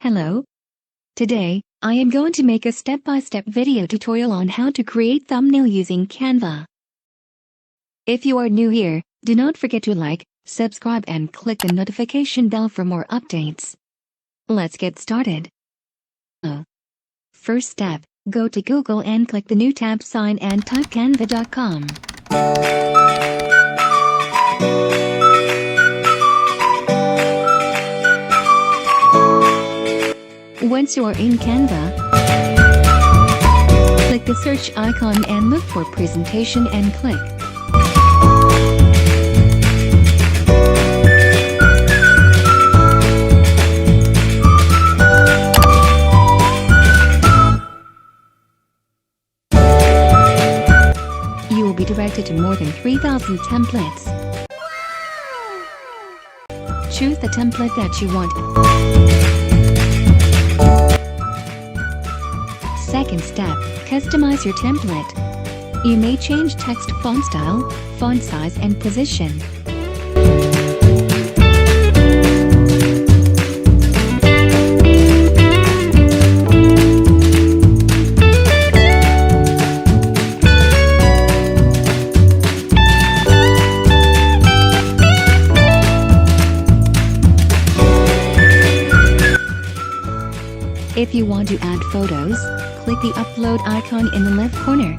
Hello. Today, I am going to make a step-by-step video tutorial on how to create thumbnail using Canva. If you are new here, do not forget to like, subscribe and click the notification bell for more updates. Let's get started. First step, go to Google and click the new tab sign and type canva.com. Once you are in Canva, click the search icon and look for presentation and click. You will be directed to more than 3,000 templates. Choose the template that you want. Second step, customize your template. You may change text font style, font size and position. If you want to add photos, click the upload icon in the left corner.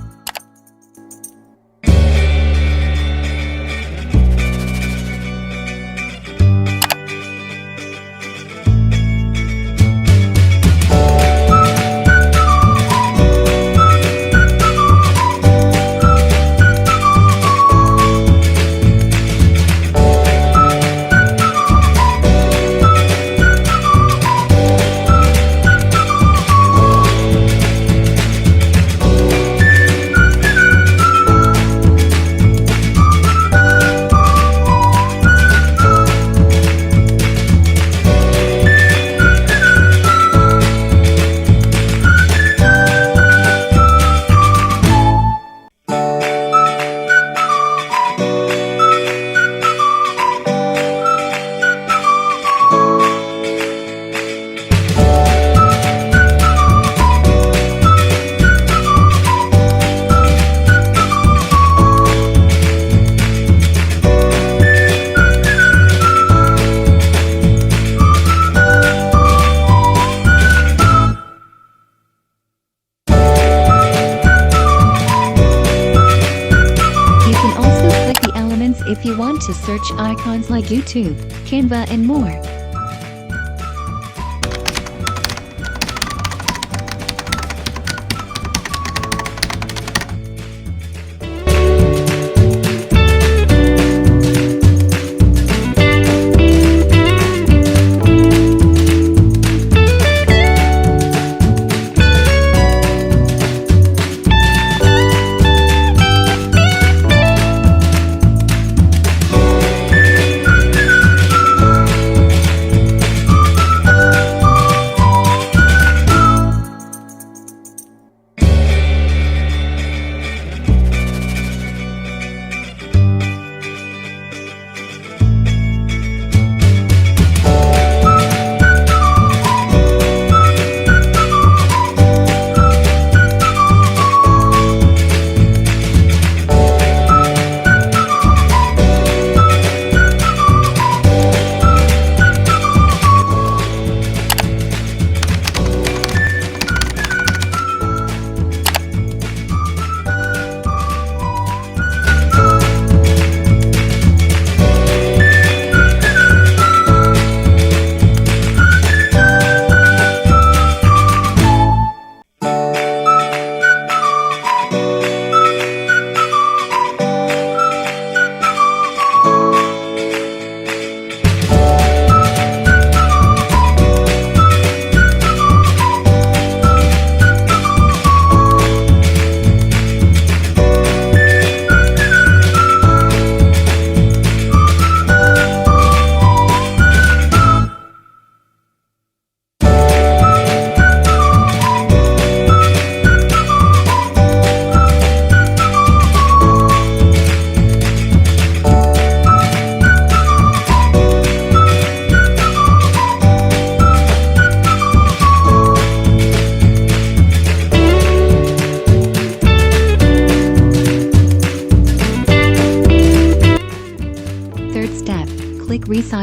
If you want to search icons like YouTube, Canva and more.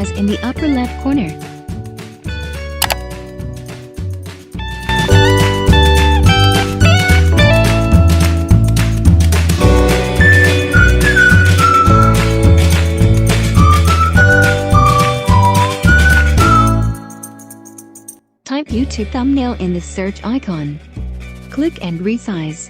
resize in the upper left corner. Type YouTube thumbnail in the search icon. Click and resize.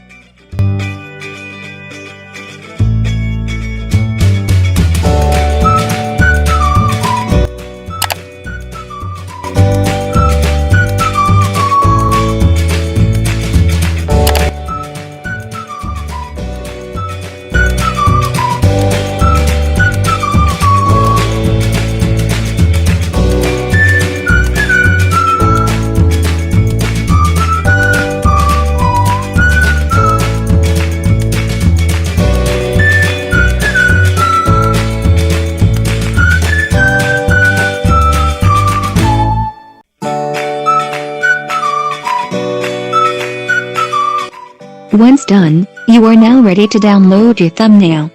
Once done, you are now ready to download your thumbnail.